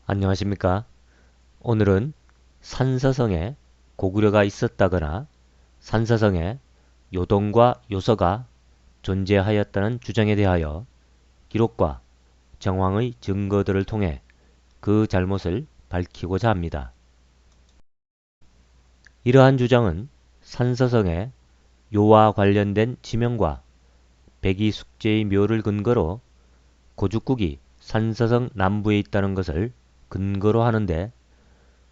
안녕하십니까? 오늘은 산서성에 고구려가 있었다거나 산서성에 요동과 요서가 존재하였다는 주장에 대하여 기록과 정황의 증거들을 통해 그 잘못을 밝히고자 합니다. 이러한 주장은 산서성의 요와 관련된 지명과 백이숙제의 묘를 근거로 고죽국이 산서성 남부에 있다는 것을 근거로 하는데,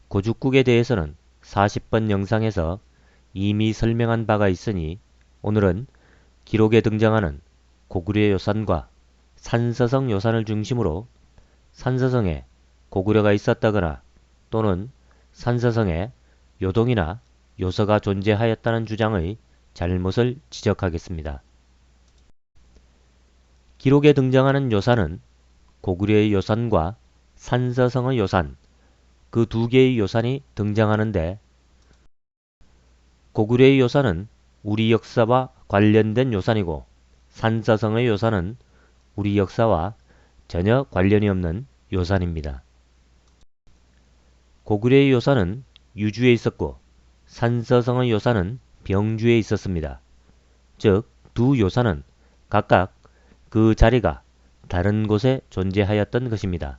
고죽국에 대해서는 40번 영상에서 이미 설명한 바가 있으니 오늘은 기록에 등장하는 고구려 요산과 산서성 요산을 중심으로 산서성에 고구려가 있었다거나 또는 산서성에 요동이나 요서가 존재하였다는 주장의 잘못을 지적하겠습니다. 기록에 등장하는 요산은 고구려의 요산과 산서성의 요산, 그 두 개의 요산이 등장하는데, 고구려의 요산은 우리 역사와 관련된 요산이고 산서성의 요산은 우리 역사와 전혀 관련이 없는 요산입니다. 고구려의 요산은 유주에 있었고 산서성의 요산은 병주에 있었습니다. 즉, 두 요산은 각각 그 자리가 다른 곳에 존재하였던 것입니다.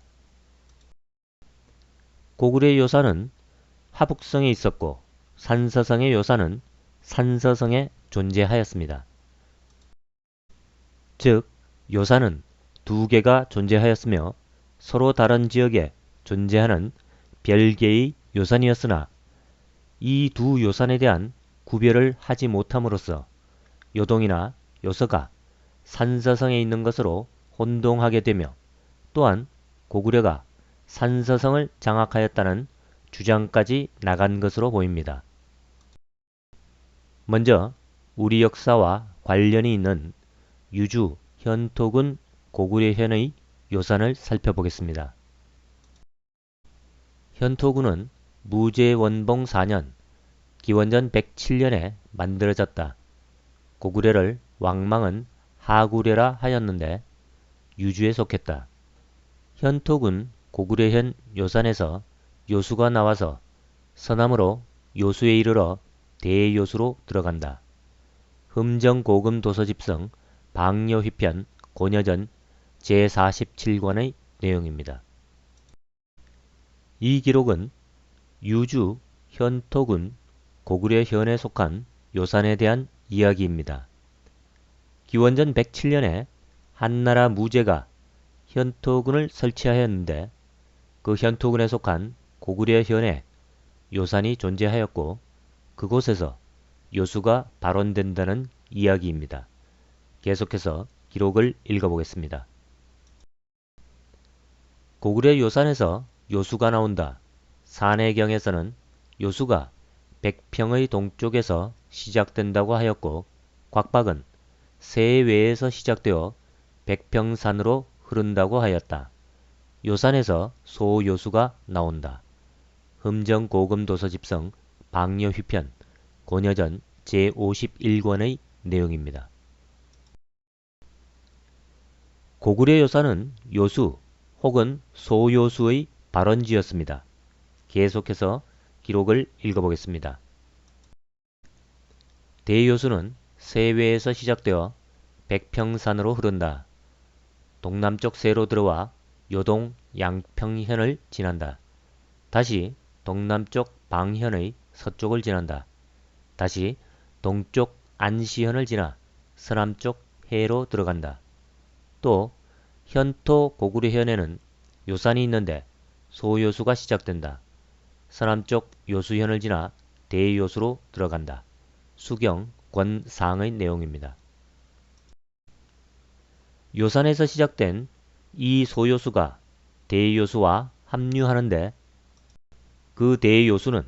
고구려의 요산은 화북성에 있었고 산서성의 요산은 산서성에 존재하였습니다. 즉, 요산은 두 개가 존재하였으며 서로 다른 지역에 존재하는 별개의 요산이었으나 이 두 요산에 대한 구별을 하지 못함으로써 요동이나 요서가 산서성에 있는 것으로 혼동하게 되며, 또한 고구려가 산서성을 장악하였다는 주장까지 나간 것으로 보입니다. 먼저 우리 역사와 관련이 있는 유주 현토군 고구려현의 요산을 살펴보겠습니다. 현토군은 무제원봉 4년 기원전 107년에 만들어졌다. 고구려를 왕망은 하구려라 하였는데 유주에 속했다. 현토군 고구려현 요산에서 요수가 나와서 서남으로 요수에 이르러 대요수로 들어간다. 흠정고금 도서집성 방여휘편 고려전 제47권의 내용입니다. 이 기록은 유주, 현토군, 고구려현에 속한 요산에 대한 이야기입니다. 기원전 107년에 한나라 무제가 현토군을 설치하였는데 그 현토군에 속한 고구려현에 요산이 존재하였고 그곳에서 요수가 발원된다는 이야기입니다. 계속해서 기록을 읽어보겠습니다. 고구려 요산에서 요수가 나온다. 산해경에서는 요수가 백평의 동쪽에서 시작된다고 하였고 곽박은 세외에서 시작되어 백평산으로 흐른다고 하였다. 요산에서 소요수가 나온다. 흠정고금도서집성 방여휘편 고려전 제51권의 내용입니다. 고구려 요산은 요수 혹은 소요수의 발원지였습니다. 계속해서 기록을 읽어보겠습니다. 대요수는 세외에서 시작되어 백평산으로 흐른다. 동남쪽 세로 들어와 요동 양평현을 지난다. 다시 동남쪽 방현의 서쪽을 지난다. 다시 동쪽 안시현을 지나 서남쪽 해로 들어간다. 또 현토 고구려현에는 요산이 있는데 소요수가 시작된다. 서남쪽 요수현을 지나 대요수로 들어간다. 수경 권상의 내용입니다. 요산에서 시작된 이 소요수가 대요수와 합류하는데 그 대요수는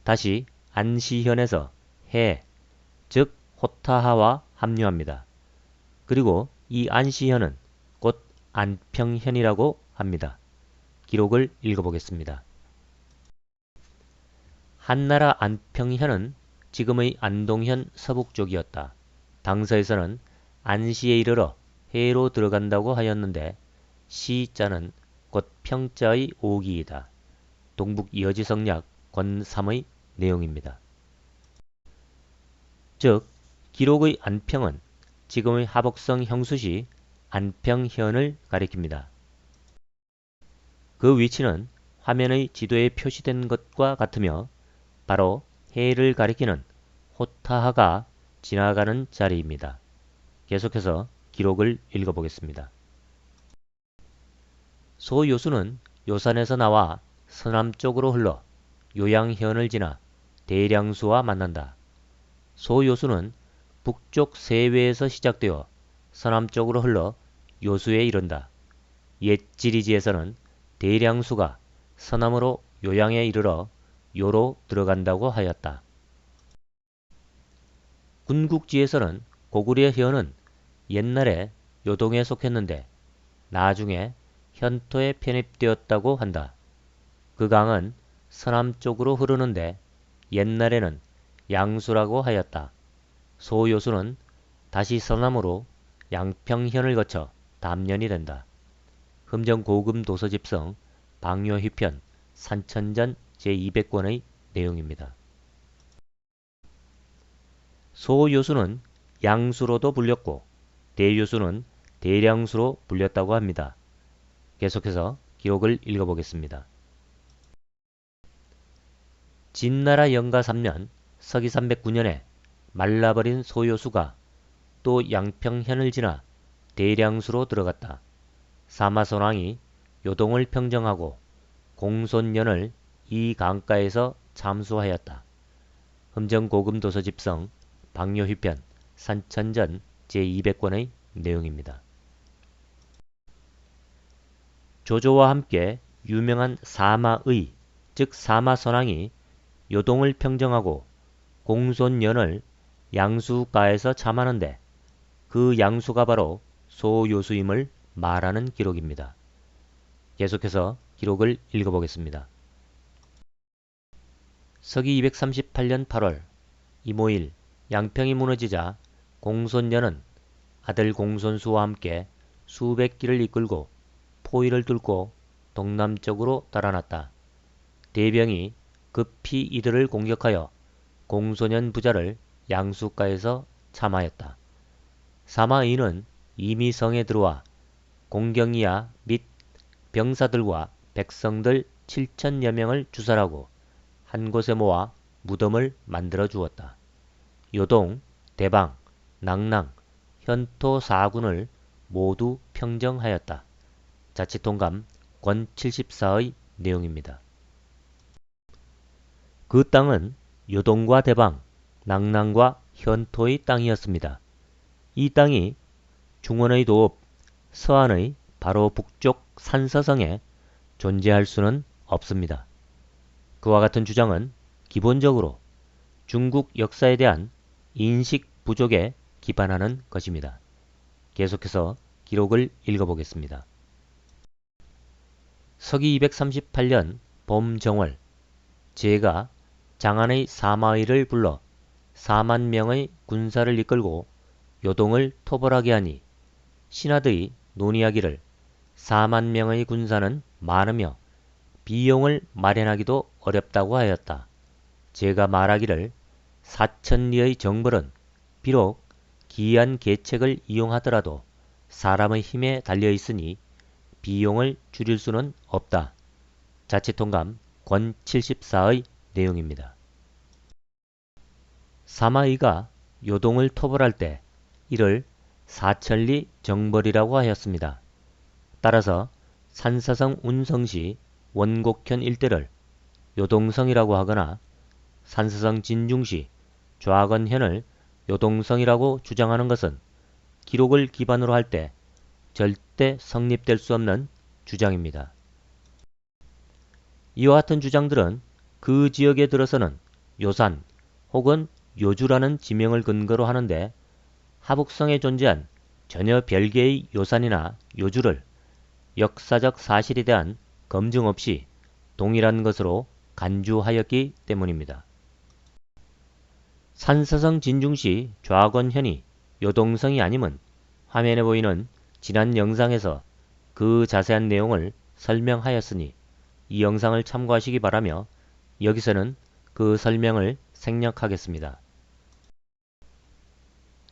다시 안시현에서 해, 즉 호타하와 합류합니다. 그리고 이 안시현은 곧 안평현이라고 합니다. 기록을 읽어보겠습니다. 한나라 안평현은 지금의 안동현 서북쪽이었다. 당서에서는 안시에 이르러 해로 들어간다고 하였는데 시자는 곧 평자의 오기이다. 동북 여지성약 권 3의 내용입니다. 즉 기록의 안평은 지금의 하복성 형수시 안평현을 가리킵니다. 그 위치는 화면의 지도에 표시된 것과 같으며 바로 해를 가리키는 호타하가 지나가는 자리입니다. 계속해서 기록을 읽어보겠습니다. 소요수는 요산에서 나와 서남쪽으로 흘러 요양현을 지나 대량수와 만난다. 소요수는 북쪽 세외에서 시작되어 서남쪽으로 흘러 요수에 이른다. 옛 지리지에서는 대량수가 서남으로 요양에 이르러 요로 들어간다고 하였다. 군국지에서는 고구려 현은 옛날에 요동에 속했는데 나중에 현토에 편입되었다고 한다. 그 강은 서남쪽으로 흐르는데 옛날에는 양수라고 하였다. 소요수는 다시 서남으로 양평현을 거쳐 담년이 된다. 흠정고금 도서집성 방요휘편 산천전 제200권의 내용입니다. 소요수는 양수로도 불렸고 대요수는 대량수로 불렸다고 합니다. 계속해서 기록을 읽어보겠습니다. 진나라 영가 3년 서기 309년에 말라버린 소요수가 또 양평현을 지나 대량수로 들어갔다. 사마선왕이 요동을 평정하고 공손년을 이 강가에서 참수하였다. 흠정고금도서집성 방요휘편 산천전 제200권의 내용입니다. 조조와 함께 유명한 사마의 즉 사마선왕이 요동을 평정하고 공손년을 양수가에서 참하는데 그 양수가 바로 소요수임을 말하는 기록입니다. 계속해서 기록을 읽어보겠습니다. 서기 238년 8월 이모일 양평이 무너지자 공손년은 아들 공손수와 함께 수백 기를 이끌고 포위를 뚫고 동남쪽으로 달아났다. 대병이 급히 이들을 공격하여 공손년 부자를 양수가에서 참하였다. 사마의는 이미 성에 들어와 공경이야 및 병사들과 백성들 7천여 명을 주살하고 한 곳에 모아 무덤을 만들어 주었다. 요동, 대방, 낭랑, 현토 4군을 모두 평정하였다. 자치통감 권 74의 내용입니다. 그 땅은 요동과 대방, 낭랑과 현토의 땅이었습니다. 이 땅이 중원의 도읍 서안의 바로 북쪽 산서성에 존재할 수는 없습니다. 그와 같은 주장은 기본적으로 중국 역사에 대한 인식 부족에 기반하는 것입니다. 계속해서 기록을 읽어보겠습니다. 서기 238년 봄 정월 제가 장안의 사마의를 불러 4만 명의 군사를 이끌고 요동을 토벌하게 하니 신하들이 논의하기를 4만 명의 군사는 많으며 비용을 마련하기도 어렵다고 하였다. 제가 말하기를 4천리의 정벌은 비록 기이한 계책을 이용하더라도 사람의 힘에 달려있으니 비용을 줄일 수는 없다. 자치통감 권 74의 내용입니다. 사마의가 요동을 토벌할 때 이를 사천리 정벌이라고 하였습니다. 따라서 산사성 운성시 원곡현 일대를 요동성이라고 하거나 산사성 진중시 좌건현을 요동성이라고 주장하는 것은 기록을 기반으로 할 때 절대 성립될 수 없는 주장입니다. 이와 같은 주장들은 그 지역에 들어서는 요산 혹은 요주라는 지명을 근거로 하는데 하북성에 존재한 전혀 별개의 요산이나 요주를 역사적 사실에 대한 검증 없이 동일한 것으로 간주하였기 때문입니다. 산서성 진중시 좌건현이 요동성이 아님은 화면에 보이는 지난 영상에서 그 자세한 내용을 설명하였으니 이 영상을 참고하시기 바라며 여기서는 그 설명을 생략하겠습니다.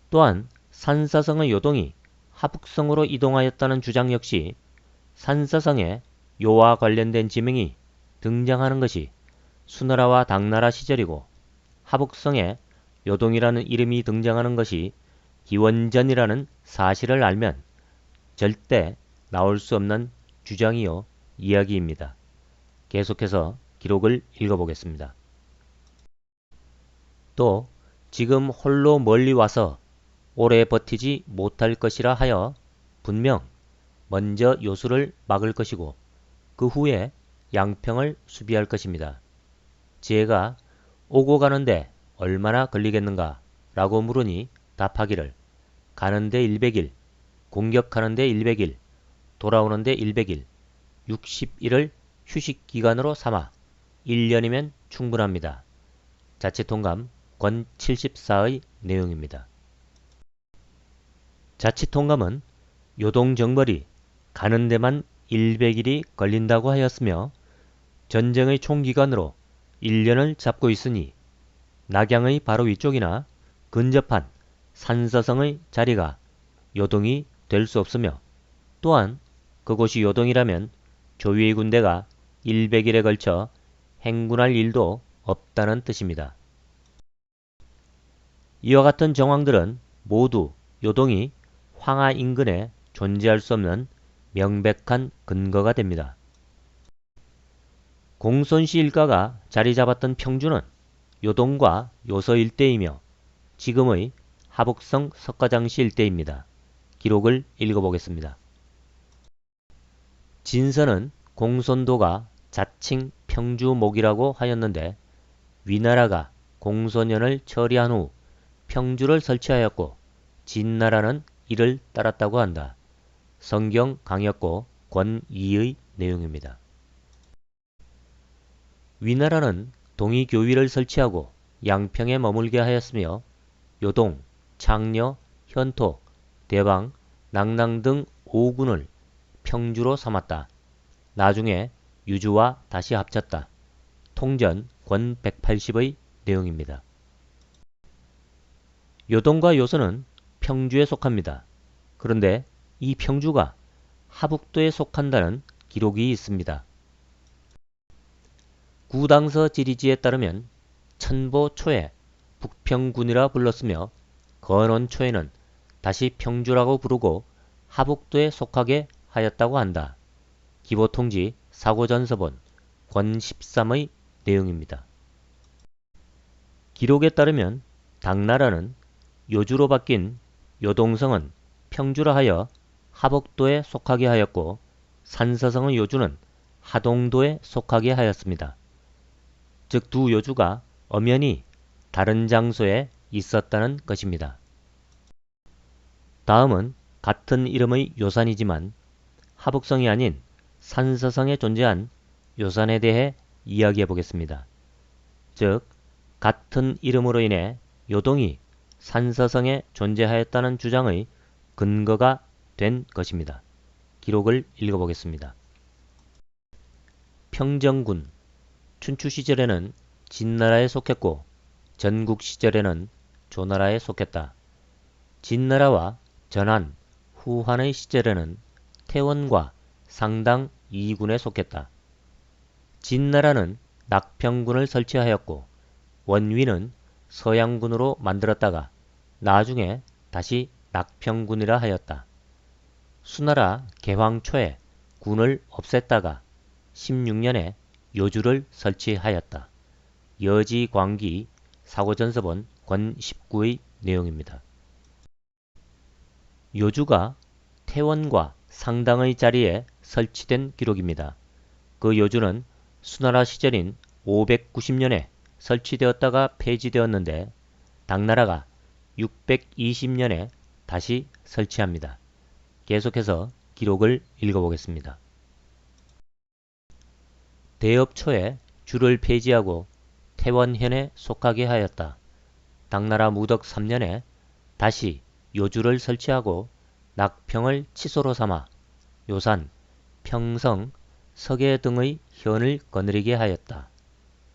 또한 산사성의 요동이 하북성으로 이동하였다는 주장 역시 산사성에 요와 관련된 지명이 등장하는 것이 수나라와 당나라 시절이고 하북성에 요동이라는 이름이 등장하는 것이 기원전이라는 사실을 알면 절대 나올 수 없는 주장이요 이야기입니다. 계속해서 기록을 읽어보겠습니다. 또 지금 홀로 멀리 와서 오래 버티지 못할 것이라 하여 분명 먼저 요수를 막을 것이고 그 후에 양평을 수비할 것입니다. 제가 오고 가는데 얼마나 걸리겠는가 라고 물으니 답하기를 가는데 100일, 공격하는데 100일, 돌아오는데 100일, 60일을 휴식기간으로 삼아 1년이면 충분합니다. 자치통감 권 74의 내용입니다. 자치통감은 요동정벌이 가는 데만 100일이 걸린다고 하였으며 전쟁의 총기간으로 1년을 잡고 있으니 낙양의 바로 위쪽이나 근접한 산서성의 자리가 요동이 될 수 없으며 또한 그곳이 요동이라면 조위의 군대가 100일에 걸쳐 행군할 일도 없다는 뜻입니다. 이와 같은 정황들은 모두 요동이 황하 인근에 존재할 수 없는 명백한 근거가 됩니다. 공손시 일가가 자리 잡았던 평주는 요동과 요서 일대이며 지금의 하북성 석가장시 일대입니다. 기록을 읽어보겠습니다. 진서는 공손도가 자칭 평주목이라고 하였는데 위나라가 공손연을 처리한 후 평주를 설치하였고 진나라는 이를 따랐다고 한다. 성경 강역고 권 2의 내용입니다. 위나라는 동의교위를 설치하고 양평에 머물게 하였으며 요동, 창녀, 현토, 대방, 낙랑 등 5군을 평주로 삼았다. 나중에 유주와 다시 합쳤다. 통전 권 180의 내용입니다. 요동과 요서는 평주에 속합니다. 그런데 이 평주가 하북도에 속한다는 기록이 있습니다. 구당서 지리지에 따르면 천보 초에 북평군이라 불렀으며 건원 초에는 다시 평주라고 부르고 하북도에 속하게 하였다고 한다. 기보통지 사고전서본 권 13의 내용입니다. 기록에 따르면 당나라는 요주로 바뀐 요동성은 평주라 하여 하북도에 속하게 하였고 산서성의 요주는 하동도에 속하게 하였습니다. 즉 두 요주가 엄연히 다른 장소에 있었다는 것입니다. 다음은 같은 이름의 요산이지만 하북성이 아닌 산서성에 존재한 요산에 대해 이야기해 보겠습니다. 즉 같은 이름으로 인해 요동이 산서성에 존재하였다는 주장의 근거가 된 것입니다. 기록을 읽어보겠습니다. 평정군 춘추 시절에는 진나라에 속했고 전국 시절에는 조나라에 속했다. 진나라와 전한, 후한의 시절에는 태원과 상당 2군에 속했다. 진나라는 낙평군을 설치하였고 원위는 서양군으로 만들었다가 나중에 다시 낙평군이라 하였다. 수나라 개황 초에 군을 없앴다가 16년에 요주를 설치하였다. 여지광기 사고전서본 권 19의 내용입니다. 요주가 태원과 상당의 자리에 설치된 기록입니다. 그 요주는 수나라 시절인 590년에 설치되었다가 폐지되었는데 당나라가 620년에 다시 설치합니다. 계속해서 기록을 읽어보겠습니다. 대업 초에 주를 폐지하고 태원현에 속하게 하였다. 당나라 무덕 3년에 다시 요주를 설치하고 낙평을 치소로 삼아 요산, 평성, 서계 등의 현을 거느리게 하였다.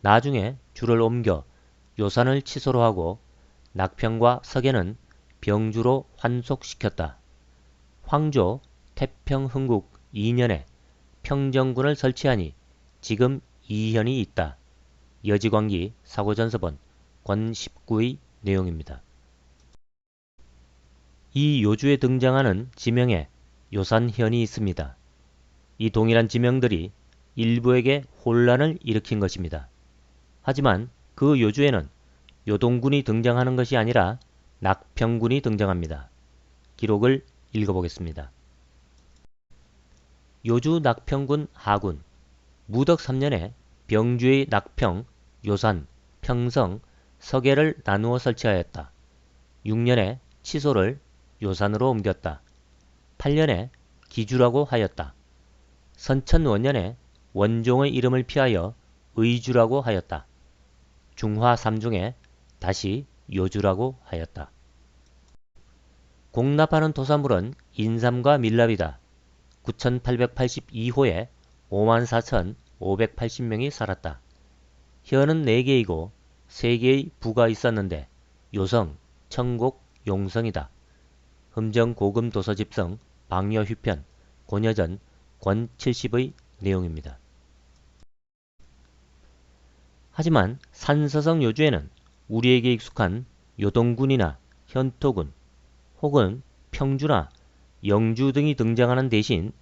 나중에 주를 옮겨 요산을 치소로 하고 낙평과 서계는 병주로 환속시켰다. 황조 태평흥국 2년에 평정군을 설치하니 지금 이 현이 있다. 여지광기 사고전서본 권 19의 내용입니다. 이 요주에 등장하는 지명에 요산현이 있습니다. 이 동일한 지명들이 일부에게 혼란을 일으킨 것입니다. 하지만 그 요주에는 요동군이 등장하는 것이 아니라 낙평군이 등장합니다. 기록을 읽어보겠습니다. 요주 낙평군 하군 무덕 3년에 병주의 낙평, 요산, 평성, 서계를 나누어 설치하였다. 6년에 치소를 요산으로 옮겼다. 8년에 기주라고 하였다. 선천원년에 원종의 이름을 피하여 의주라고 하였다. 중화 3중에 다시 요주라고 하였다. 공납하는 토사물은 인삼과 밀랍이다. 9882호에 54,580명이 살았다. 현은 4개이고 3개의 부가 있었는데 요성, 청곡, 용성이다. 흠정고금도서집성, 방여휘편, 고려전, 권 70의 내용입니다. 하지만 산서성 요주에는 우리에게 익숙한 요동군이나 현토군 혹은 평주나 영주 등이 등장하는 대신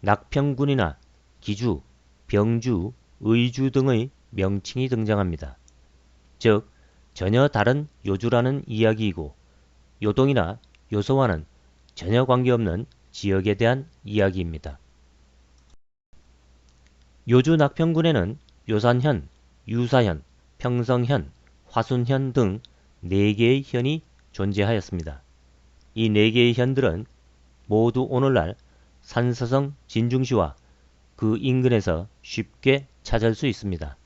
낙평군이나 기주, 병주, 의주 등의 명칭이 등장합니다. 즉 전혀 다른 요주라는 이야기이고 요동이나 요소와는 전혀 관계없는 지역에 대한 이야기입니다. 요주 낙평군에는 요산현, 유사현, 평성현, 화순현 등 4개의 현이 존재하였습니다. 이 4개의 현들은 모두 오늘날 산서성 진중시와 그 인근에서 쉽게 찾을 수 있습니다.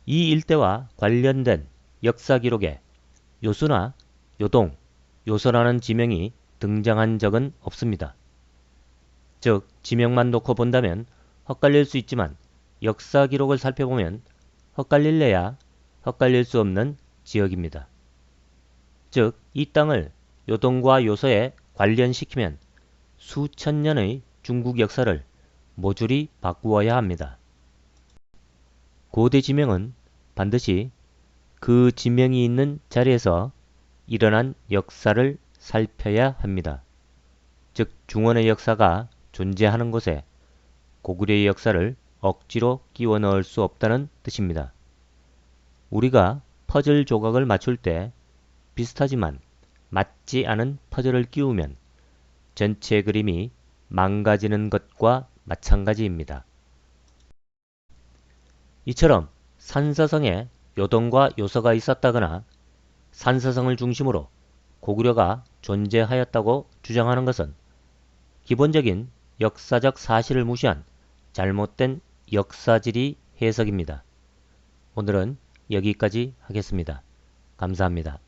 이 일대와 관련된 역사 기록에 요수나 요동, 요서라는 지명이 등장한 적은 없습니다. 즉 지명만 놓고 본다면 헛갈릴 수 있지만 역사 기록을 살펴보면 헛갈릴래야 헛갈릴 수 없는 지역입니다. 즉 이 땅을 요동과 요서에 관련시키면 수천 년의 중국 역사를 모조리 바꾸어야 합니다. 고대 지명은 반드시 그 지명이 있는 자리에서 일어난 역사를 살펴야 합니다. 즉 중원의 역사가 존재하는 곳에 고구려의 역사를 억지로 끼워 넣을 수 없다는 뜻입니다. 우리가 퍼즐 조각을 맞출 때 비슷하지만 맞지 않은 퍼즐을 끼우면 전체 그림이 망가지는 것과 마찬가지입니다. 이처럼 산서성에 요동과 요서가 있었다거나 산서성을 중심으로 고구려가 존재하였다고 주장하는 것은 기본적인 역사적 사실을 무시한 잘못된 역사지리 해석입니다. 오늘은 여기까지 하겠습니다. 감사합니다.